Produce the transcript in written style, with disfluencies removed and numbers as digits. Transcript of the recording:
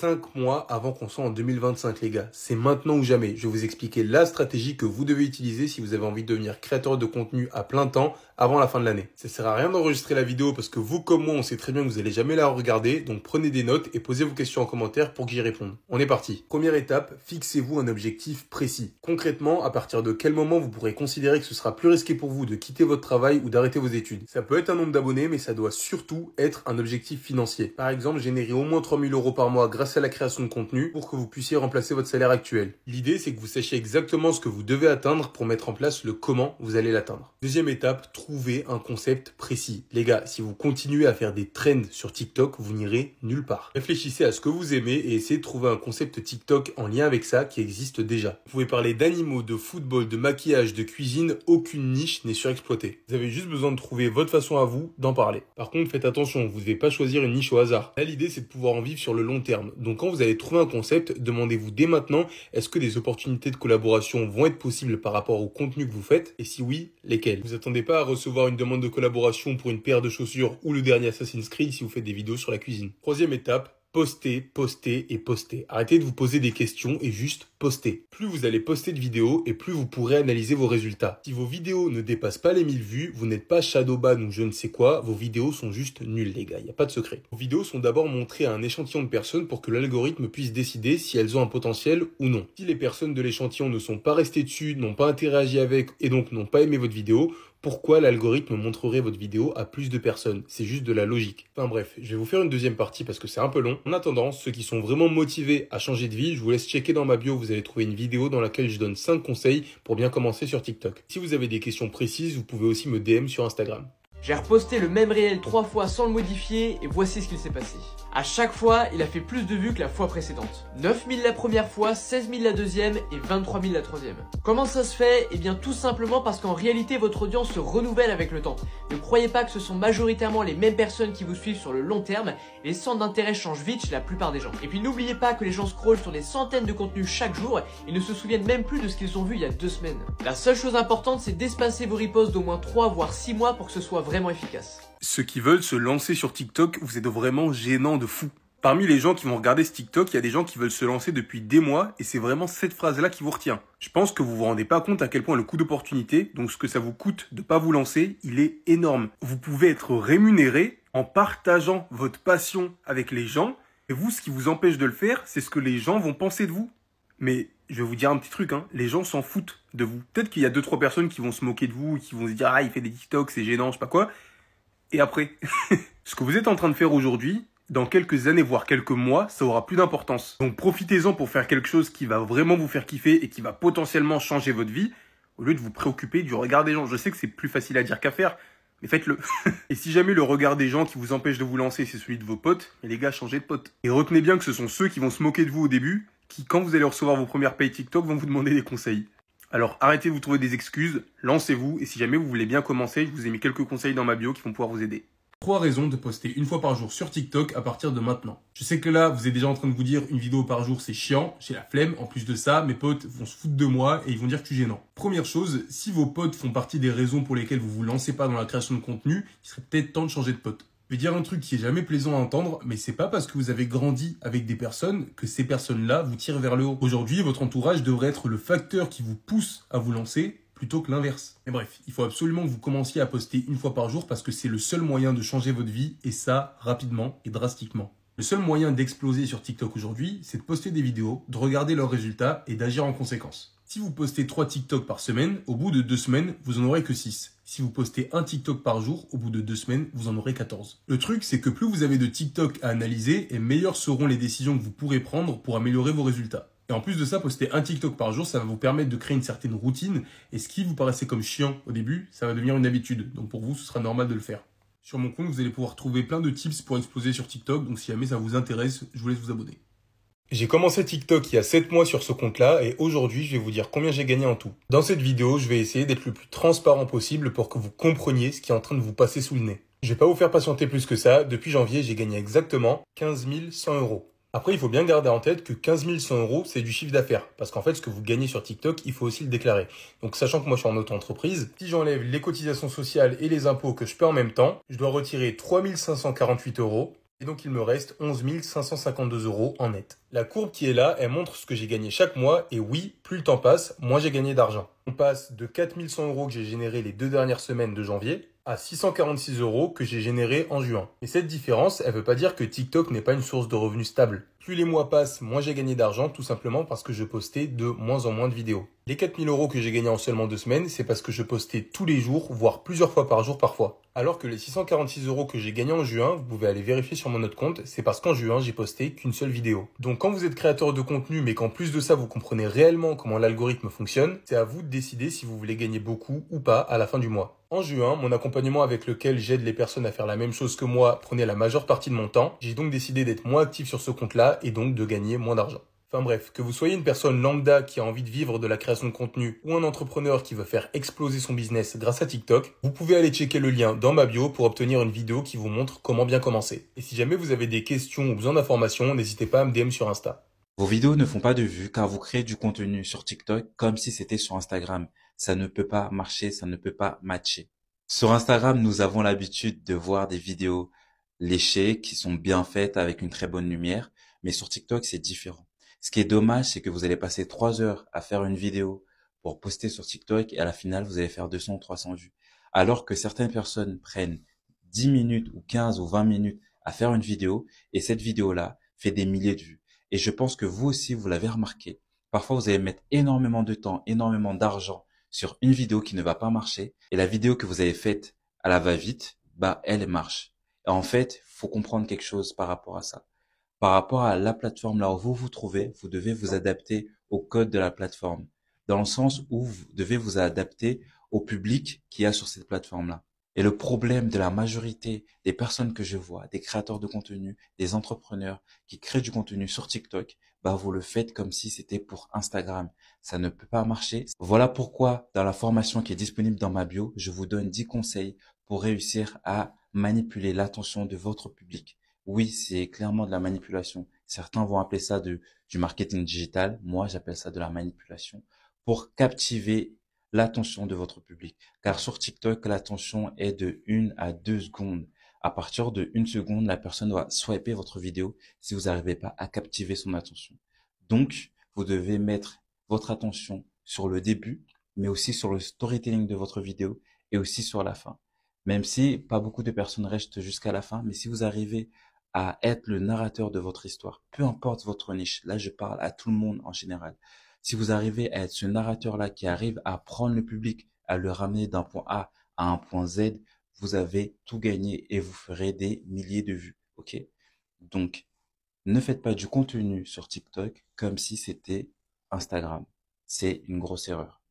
5 mois avant qu'on soit en 2025, les gars. C'est maintenant ou jamais. Je vais vous expliquer la stratégie que vous devez utiliser si vous avez envie de devenir créateur de contenu à plein temps avant la fin de l'année. Ça sert à rien d'enregistrer la vidéo parce que vous comme moi, on sait très bien que vous allez jamais la regarder. Donc prenez des notes et posez vos questions en commentaire pour que j'y réponde. On est parti. Première étape, fixez-vous un objectif précis. Concrètement, à partir de quel moment vous pourrez considérer que ce sera plus risqué pour vous de quitter votre travail ou d'arrêter vos études. Ça peut être un nombre d'abonnés, mais ça doit surtout être un objectif financier. Par exemple, générer au moins 3 000 € par mois grâce à la création de contenu pour que vous puissiez remplacer votre salaire actuel. L'idée, c'est que vous sachiez exactement ce que vous devez atteindre pour mettre en place le comment vous allez l'atteindre. Deuxième étape, trouver un concept précis. Les gars, si vous continuez à faire des trends sur TikTok, vous n'irez nulle part. Réfléchissez à ce que vous aimez et essayez de trouver un concept TikTok en lien avec ça qui existe déjà. Vous pouvez parler d'animaux, de football, de maquillage, de cuisine, aucune niche n'est surexploitée. Vous avez juste besoin de trouver votre façon à vous d'en parler. Par contre, faites attention, vous ne devez pas choisir une niche au hasard. Là, l'idée, c'est de pouvoir en vivre sur le long terme. Donc, quand vous allez trouver un concept, demandez-vous dès maintenant, est-ce que des opportunités de collaboration vont être possibles par rapport au contenu que vous faites? Et si oui, lesquelles? Vous attendez pas à recevoir une demande de collaboration pour une paire de chaussures ou le dernier Assassin's Creed si vous faites des vidéos sur la cuisine. Troisième étape, postez, postez et postez. Arrêtez de vous poser des questions et juste postez. Plus vous allez poster de vidéos et plus vous pourrez analyser vos résultats. Si vos vidéos ne dépassent pas les 1000 vues, vous n'êtes pas shadowban ou je ne sais quoi, vos vidéos sont juste nulles les gars, il n'y a pas de secret. Vos vidéos sont d'abord montrées à un échantillon de personnes pour que l'algorithme puisse décider si elles ont un potentiel ou non. Si les personnes de l'échantillon ne sont pas restées dessus, n'ont pas interagi avec et donc n'ont pas aimé votre vidéo, pourquoi l'algorithme montrerait votre vidéo à plus de personnes? C'est juste de la logique. Enfin bref, je vais vous faire une deuxième partie parce que c'est un peu long. En attendant, ceux qui sont vraiment motivés à changer de vie, je vous laisse checker dans ma bio, vous allez trouver une vidéo dans laquelle je donne 5 conseils pour bien commencer sur TikTok. Si vous avez des questions précises, vous pouvez aussi me DM sur Instagram. J'ai reposté le même réel 3 fois sans le modifier et voici ce qu'il s'est passé. À chaque fois, il a fait plus de vues que la fois précédente. 9 000 la première fois, 16 000 la deuxième et 23 000 la troisième. Comment ça se fait? Eh bien tout simplement parce qu'en réalité votre audience se renouvelle avec le temps. Ne croyez pas que ce sont majoritairement les mêmes personnes qui vous suivent sur le long terme, les centres d'intérêt changent vite chez la plupart des gens. Et puis n'oubliez pas que les gens scrollent sur des centaines de contenus chaque jour et ne se souviennent même plus de ce qu'ils ont vu il y a 2 semaines. La seule chose importante c'est d'espacer vos reposts d'au moins 3 voire 6 mois pour que ce soit vraiment efficace. Ceux qui veulent se lancer sur TikTok, vous êtes vraiment gênants de fou. Parmi les gens qui vont regarder ce TikTok, il y a des gens qui veulent se lancer depuis des mois et c'est vraiment cette phrase-là qui vous retient. Je pense que vous vous rendez pas compte à quel point le coût d'opportunité, donc ce que ça vous coûte de pas vous lancer, il est énorme. Vous pouvez être rémunéré en partageant votre passion avec les gens et vous, ce qui vous empêche de le faire, c'est ce que les gens vont penser de vous. Mais je vais vous dire un petit truc, hein, les gens s'en foutent de vous. Peut-être qu'il y a 2-3 personnes qui vont se moquer de vous, qui vont se dire « Ah, il fait des TikTok, c'est gênant, je sais pas quoi ». Et après, ce que vous êtes en train de faire aujourd'hui, dans quelques années, voire quelques mois, ça aura plus d'importance. Donc profitez-en pour faire quelque chose qui va vraiment vous faire kiffer et qui va potentiellement changer votre vie, au lieu de vous préoccuper du regard des gens. Je sais que c'est plus facile à dire qu'à faire, mais faites-le. Et si jamais le regard des gens qui vous empêche de vous lancer, c'est celui de vos potes, et les gars, changez de potes. Et retenez bien que ce sont ceux qui vont se moquer de vous au début, qui, quand vous allez recevoir vos premières payes TikTok, vont vous demander des conseils. Alors arrêtez de vous trouver des excuses, lancez-vous, et si jamais vous voulez bien commencer, je vous ai mis quelques conseils dans ma bio qui vont pouvoir vous aider. 3 raisons de poster une fois par jour sur TikTok à partir de maintenant. Je sais que là, vous êtes déjà en train de vous dire une vidéo par jour, c'est chiant, j'ai la flemme. En plus de ça, mes potes vont se foutre de moi et ils vont dire que je suis gênant. Première chose, si vos potes font partie des raisons pour lesquelles vous vous lancez pas dans la création de contenu, il serait peut-être temps de changer de pote. Je vais dire un truc qui est jamais plaisant à entendre, mais c'est pas parce que vous avez grandi avec des personnes que ces personnes-là vous tirent vers le haut. Aujourd'hui, votre entourage devrait être le facteur qui vous pousse à vous lancer, plutôt que l'inverse. Mais bref, il faut absolument que vous commenciez à poster une fois par jour parce que c'est le seul moyen de changer votre vie et ça rapidement et drastiquement. Le seul moyen d'exploser sur TikTok aujourd'hui, c'est de poster des vidéos, de regarder leurs résultats et d'agir en conséquence. Si vous postez 3 TikTok par semaine, au bout de 2 semaines, vous en aurez que 6. Si vous postez un TikTok par jour, au bout de 2 semaines, vous en aurez 14. Le truc, c'est que plus vous avez de TikTok à analyser et meilleures seront les décisions que vous pourrez prendre pour améliorer vos résultats. Et en plus de ça, poster un TikTok par jour, ça va vous permettre de créer une certaine routine. Et ce qui vous paraissait comme chiant au début, ça va devenir une habitude. Donc pour vous, ce sera normal de le faire. Sur mon compte, vous allez pouvoir trouver plein de tips pour exploser sur TikTok. Donc si jamais ça vous intéresse, je vous laisse vous abonner. J'ai commencé TikTok il y a 7 mois sur ce compte-là et aujourd'hui, je vais vous dire combien j'ai gagné en tout. Dans cette vidéo, je vais essayer d'être le plus transparent possible pour que vous compreniez ce qui est en train de vous passer sous le nez. Je vais pas vous faire patienter plus que ça. Depuis janvier, j'ai gagné exactement 15 100 €. Après, il faut bien garder en tête que 15 100 €, c'est du chiffre d'affaires. Parce qu'en fait, ce que vous gagnez sur TikTok, il faut aussi le déclarer. Donc, sachant que moi, je suis en auto-entreprise, si j'enlève les cotisations sociales et les impôts que je paie en même temps, je dois retirer 3 548 €. Et donc il me reste 11 552 € en net. La courbe qui est là, elle montre ce que j'ai gagné chaque mois, et oui, plus le temps passe, moins j'ai gagné d'argent. On passe de 4100 € que j'ai généré les 2 dernières semaines de janvier, à 646 € que j'ai généré en juin. Et cette différence, elle veut pas dire que TikTok n'est pas une source de revenus stable. Plus les mois passent, moins j'ai gagné d'argent, tout simplement parce que je postais de moins en moins de vidéos. Les 4000 € que j'ai gagnés en seulement 2 semaines, c'est parce que je postais tous les jours, voire plusieurs fois par jour parfois. Alors que les 646 € que j'ai gagnés en juin, vous pouvez aller vérifier sur mon autre compte, c'est parce qu'en juin, j'ai posté qu'une seule vidéo. Donc quand vous êtes créateur de contenu, mais qu'en plus de ça, vous comprenez réellement comment l'algorithme fonctionne, c'est à vous de décider si vous voulez gagner beaucoup ou pas à la fin du mois. En juin, mon accompagnement avec lequel j'aide les personnes à faire la même chose que moi prenait la majeure partie de mon temps. J'ai donc décidé d'être moins actif sur ce compte-là et donc de gagner moins d'argent. Enfin bref, que vous soyez une personne lambda qui a envie de vivre de la création de contenu ou un entrepreneur qui veut faire exploser son business grâce à TikTok, vous pouvez aller checker le lien dans ma bio pour obtenir une vidéo qui vous montre comment bien commencer. Et si jamais vous avez des questions ou besoin d'informations, n'hésitez pas à me DM sur Insta. Vos vidéos ne font pas de vues car vous créez du contenu sur TikTok comme si c'était sur Instagram. Ça ne peut pas marcher, ça ne peut pas matcher. Sur Instagram, nous avons l'habitude de voir des vidéos léchées qui sont bien faites avec une très bonne lumière, mais sur TikTok, c'est différent. Ce qui est dommage, c'est que vous allez passer 3 heures à faire une vidéo pour poster sur TikTok et à la finale, vous allez faire 200 ou 300 vues. Alors que certaines personnes prennent 10 minutes ou 15 ou 20 minutes à faire une vidéo et cette vidéo-là fait des milliers de vues. Et je pense que vous aussi, vous l'avez remarqué. Parfois, vous allez mettre énormément de temps, énormément d'argent sur une vidéo qui ne va pas marcher. Et la vidéo que vous avez faite à la va-vite, elle marche. Et en fait, faut comprendre quelque chose par rapport à ça. Par rapport à la plateforme là où vous vous trouvez, vous devez vous adapter au code de la plateforme. Dans le sens où vous devez vous adapter au public qu'il y a sur cette plateforme-là. Et le problème de la majorité des personnes que je vois, des créateurs de contenu, des entrepreneurs qui créent du contenu sur TikTok, vous le faites comme si c'était pour Instagram. Ça ne peut pas marcher. Voilà pourquoi dans la formation qui est disponible dans ma bio, je vous donne 10 conseils pour réussir à manipuler l'attention de votre public. Oui, c'est clairement de la manipulation. Certains vont appeler ça du marketing digital. Moi, j'appelle ça de la manipulation pour captiver l'attention de votre public. Car sur TikTok, l'attention est de 1 à 2 secondes. À partir de 1 seconde, la personne doit swiper votre vidéo si vous n'arrivez pas à captiver son attention. Donc, vous devez mettre votre attention sur le début, mais aussi sur le storytelling de votre vidéo et aussi sur la fin. Même si pas beaucoup de personnes restent jusqu'à la fin, mais si vous arrivez à être le narrateur de votre histoire, peu importe votre niche, là je parle à tout le monde en général. Si vous arrivez à être ce narrateur-là qui arrive à prendre le public, à le ramener d'un point A à un point Z, vous avez tout gagné et vous ferez des milliers de vues. Ok? Donc, ne faites pas du contenu sur TikTok comme si c'était Instagram. C'est une grosse erreur.